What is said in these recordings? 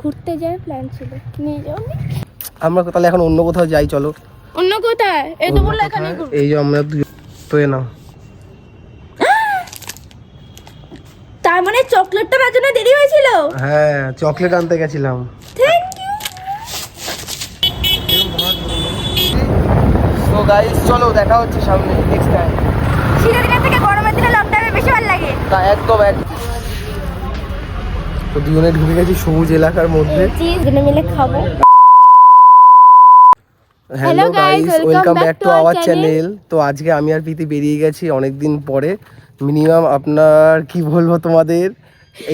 ঘুরতে যাওয়ার প্ল্যান ছিল, নিয়ে যাও। আমরা তাহলে এখন অন্য কোথাও যাই, চলো। অন্য কোথায়? এই তো বললে এখানে ঘুরবো। এই যে আমরা তো এ নাও। তার মানে চকলেটটা আনার জন্য দেরি হয়েছিল? হ্যাঁ, চকলেট আনতে গেছিলাম। Thank you. সো গাইস, চলো দেখা হচ্ছে সামনে নেক্সট টাইম। শীতের দিনের থেকে গরমের দিনে লং ড্রাইভে বেশি ভালো লাগে। তা একদম তো দুজনে ঢুকে গেছি সবুজ এলাকার মধ্যে। দুজনে মিলে খাবো। Hello guys, welcome back to our channel. তো আজকে আমি আর প্রীতি বেরিয়ে গেছি অনেকদিন পরে। মিনিমাম আপনার কি বলবো তোমাদের,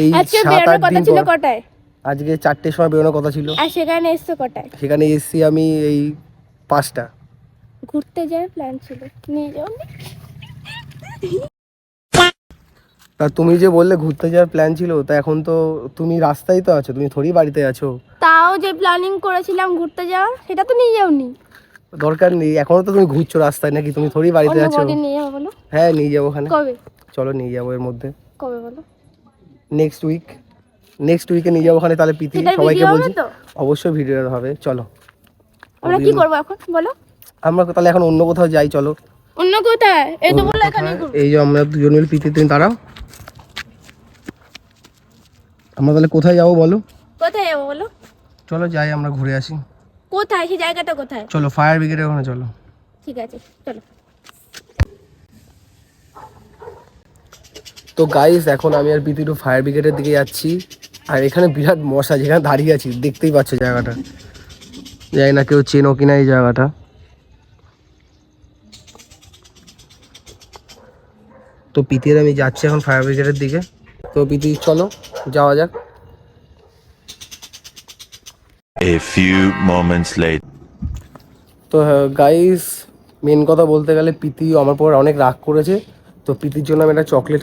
এই 7-8 দিন ছিল। পর। কটায়? আজকে 4টের সময় বেরোনোর কথা ছিল। আর সেখানে এসছো কটায়? সেখানে এসছি আমি এই 5টা। ঘুরতে যাওয়ার প্ল্যান ছিল, নিয়ে যাও। তা তুমি যে বললে ঘুরতে যাওয়ার প্ল্যান ছিল, তা এখন তো তুমি রাস্তায় তো আছো, তুমি থোড়ি বাড়িতে আছো। তাও যে প্ল্যানিং করেছিলাম ঘুরতে যাওয়ার, সেটা তো নিয়ে যাওনি। দরকার নেই, এখনো তো তুমি ঘুরছো রাস্তায়, নাকি তুমি থোড়ি বাড়িতে আছো? নিয়ে যাবো বলো। হ্যাঁ, নিয়ে যাবো। ওখানে কবে? চলো নিয়ে যাবো এর মধ্যে। কবে বলো? নেক্সট উইকে নিয়ে যাবো ওখানে। তাহলে প্রীতি সবাইকে বলছি, অবশ্যই ভিডিও হবে। চলো আমরা কি করবো এখন বলো? আমরা তাহলে এখন অন্য কোথাও যাই, চলো। অন্য কোথায়? এই তো বললে এখানে ঘুরবো। এই যে আমরা দুজন মিলে প্রীতি, তুমি দাঁড়াও। আমরা তাহলে কোথায় যাবো বলো? কোথায় যাবো বলো? চলো যাই, আমরা ঘুরে আসি। কোথায়? সেই জায়গাটা কোথায়? চলো ফায়ার ব্রিগেডের ওখানে চলো। ঠিক আছে, চলো। তো গাইস, এখন আমি আর প্রীতি একটু ফায়ার ব্রিগেডের দিকে যাচ্ছি। আর এখানে বিরাট মশা, যেখানে দাঁড়িয়ে আছি দেখতেই পাচ্ছ জায়গাটা। জানি না কেউ চেনো কিনা এই জায়গাটা। তো প্রীতির আমি যাচ্ছি এখন ফায়ার ব্রিগেডের দিকে। তো প্রীতি চলো যাওয়া যাক। A few moments later. তো গাইস, মেন কথা বলতে গেলে প্রীতি আমার পর অনেক রাগ করেছে। তো প্রীতির জন্য আমি একটা চকলেট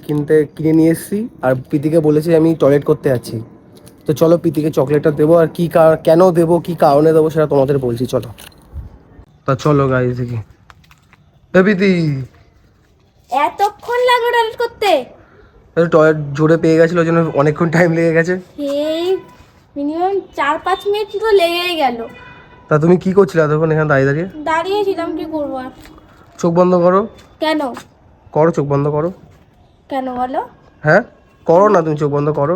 কিনে নিয়ে এসেছি। আর প্রীতিকে বলেছি আমি টয়লেট করতে যাচ্ছি। তো চলো প্রীতিকে চকলেটটা দেবো, আর কি কেন দেবো, কি কারণে দেবো সেটা তোমাদের বলছি, চলো। তা চলো গাইস দেখি। প্রীতি, এতক্ষণ লাগলো টয়লেট করতে? টয়লেট জোরে পেয়ে গেছিলো, ওই জন্য অনেকক্ষণ টাইম লেগে গেছে। এই মিনিমাম 4-5 মিনিট তো লেগেই গেল। তা তুমি কি করছিলে এতক্ষণ এখানে দাঁড়িয়ে? দাঁড়িয়েছিলাম, কি করবো আর। চোখ বন্ধ করো। কেন? করো, চোখ বন্ধ করো। কেন বলো? হ্যাঁ করো না, তুমি চোখ বন্ধ করো।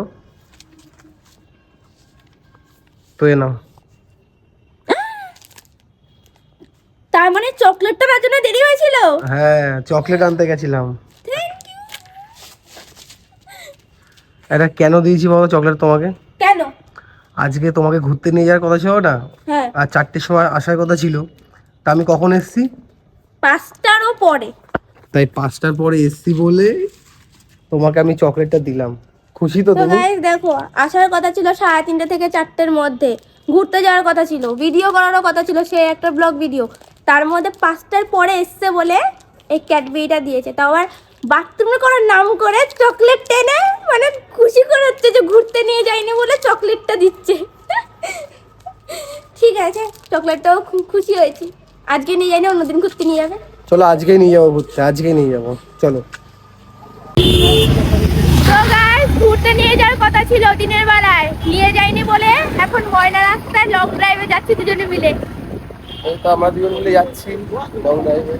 তো এ নাও। তার মানে চকলেটটা আনার জন্য দেরি হয়েছিল? হ্যাঁ, চকলেট আনতে গেছিলাম। এটা কেন দিয়েছি বলো চকলেট তোমাকে? কেন? আজকে তোমাকে ঘুরতে নিয়ে যাওয়ার কথা ছিল না? হ্যাঁ। আর 4টের সময় আসার কথা ছিল। তা আমি কখন এসছি? 5টারও পরে। তাই 5টার পরে এসছি বলে তোমাকে আমি চকলেটটা দিলাম। খুশি তো তুমি? গাইস দেখো, আসার কথা ছিল 3:30 থেকে 4টের মধ্যে। ঘুরতে যাওয়ার কথা ছিল, ভিডিও করারও কথা ছিল, সে একটা ব্লগ ভিডিও। তার মধ্যে 5টার পরে এসছে বলে এই ক্যাডবেরিটা দিয়েছে। তাও আবার বাথরুমে করার নাম করে চকলেট টেনে, মানে খুশি করে হচ্ছে যে ঘুরতে নিয়ে যায়নি বলে চকলেটটা দিচ্ছে। ঠিক আছে, চকলেটটাও খুব খুশি হয়েছি। আজকে নিয়ে যায়নি, অন্যদিন ঘুরতে নিয়ে যাবে। চলো আজকেই নিয়ে যাবো ঘুরতে, আজকেই নিয়ে যাবো, চলো। তো গাইস, ঘুরতে নিয়ে যাওয়ার কথা ছিল দিনের বেলায়, নিয়ে যায়নি বলে এখন ময়না রাস্তায় লং ড্রাইভে যাচ্ছি দুজনে মিলে। এই তো আমরা দুজন মিলে যাচ্ছি লং ড্রাইভে।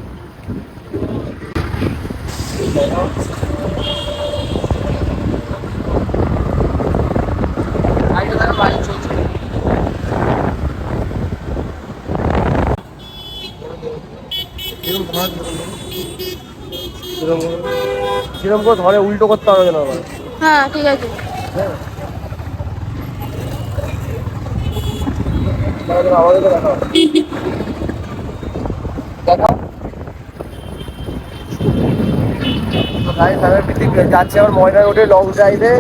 কিরম করে ধরে উল্টো করতে হবে না আবার। হ্যাঁ ঠিক আছে। আমাদেরকে দেখাও দেখাও। যাচ্ছে আমার ময়না রোডে লং ড্রাইভে।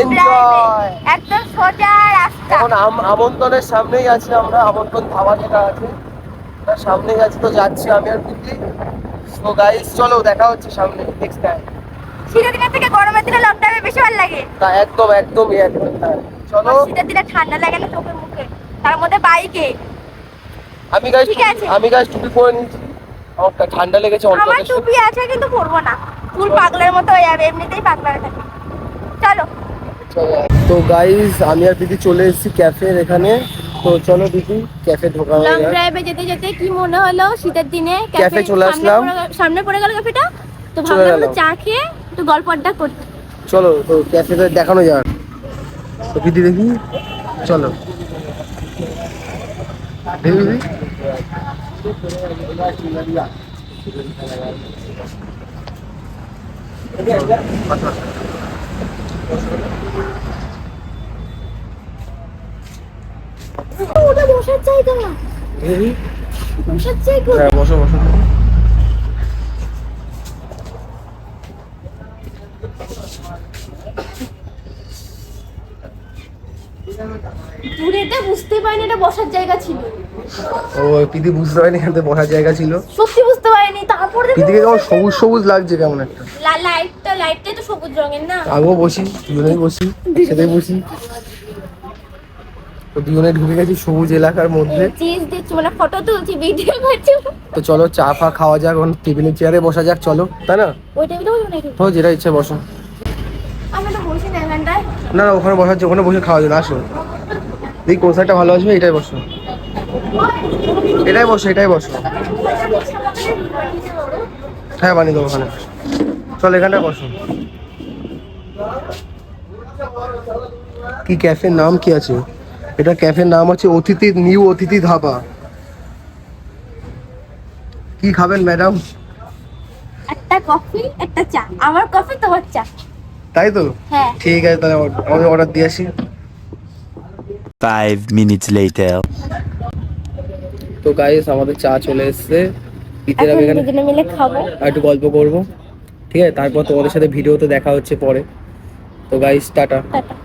এনজয়। একদম সোজা রাস্তা। এখন আমন্ত্রণের সামনেই আছি আমরা, আমন্ত্রণ ধাবা যেটা আছে তার সামনেই আছি। তো যাচ্ছি আমি আর প্রীতি। তো গাইস চলো দেখা হচ্ছে সামনে নেক্সট টাইম। শীতের দিনের থেকে গরমের দিনে লং ড্রাইভে বেশি ভালো লাগে। তা একদম হ্যাঁ। চলো। শীতের দিনে ঠান্ডা লাগে না চোখে মুখে, তার মধ্যে বাইকে। আমি গাইস টুপি পরে নিয়েছি, আমার ঠান্ডা লেগেছে অল্প। আমার টুপি আছে কিন্তু পরবো না, ফুল পাগলের মতো হয়ে যাবে, এমনিতেই পাগলা থাকে। চলো। তো গাইস আমি আর দিদি চলে এসেছি ক্যাফের এখানে। তো চলো দিদি ক্যাফে ঢোকা হয়ে লং যায়। ড্রাইভে যেতে যেতে কি মনে হলো শীতের দিনে ক্যাফে চলে আসলাম। সামনে পড়ে গেল ক্যাফেটা, তো চলে ভাবলাম একটু গেলাম। চা খেয়ে একটু গল্প আড্ডা করতে। চলো তো ক্যাফেতে দেখানো যাক। তো দিদি দেখি, চলো দেখি দিদি। ওটা বসার জায়গা, দেখি। বসার জায়গা। হ্যাঁ বসো বসো। দূরেতে বুঝতে পারিনি এটা বসার জায়গা ছিল। ও পিদি বুঝতে পারিনি এখানে বসার জায়গা ছিল। সত্যি বুঝতে পারিনি, তারপরে পিদিকে কেমন সবুজ সবুজ লাগছে কেমন একটা। লাইটটাই তো সবুজ রঙের না। আমিও বসি, দুজনেই বসি, একসাথেই বসি। তো দুজনে ঢুকে গেছি সবুজ এলাকার মধ্যে। চিজ দিচ্ছি মানে ফটো তুলছি, ভিডিও করছি। তো চলো চা ফা খাওয়া যাক, এখন টেবিলের চেয়ারে বসা যাক, চলো তাই না? ওই টেবিলে বসবো নাকি? তো যেটা ইচ্ছে বসো। আমরা তো বসি না এখানটায়। না না ওখানে বসাচ্ছি, ওখানে বসে খাওয়া যাবে, আসো। দেখি কোন সাইডটা ভালো আসবে, এটাই বসো, এটাই বসো, এটাই বসো। হ্যাঁ বানিয়ে দেবো ওখানে। চল এখানটায় বসো। কি ক্যাফের নাম কি আছে? এটা ক্যাফের নাম আছে অতিথি, নিউ অতিথি ধাবা। কি খাবেন ম্যাডাম? একটা কফি একটা চা, আমার কফি তোমার চা। তাই তো? হ্যাঁ। ঠিক আছে তাহলে আমি অর্ডার দিয়ে আসি। 5 minutes later. তো গাইস আমাদের চা চলে এসেছে। পিতের এখন আমি এখানে দুজনে মিলে খাবো। আর একটু গল্প করবো, ঠিক আছে? তারপর তোমাদের সাথে ভিডিওতে দেখা হচ্ছে পরে। তো গাইস টাটা। টাটা।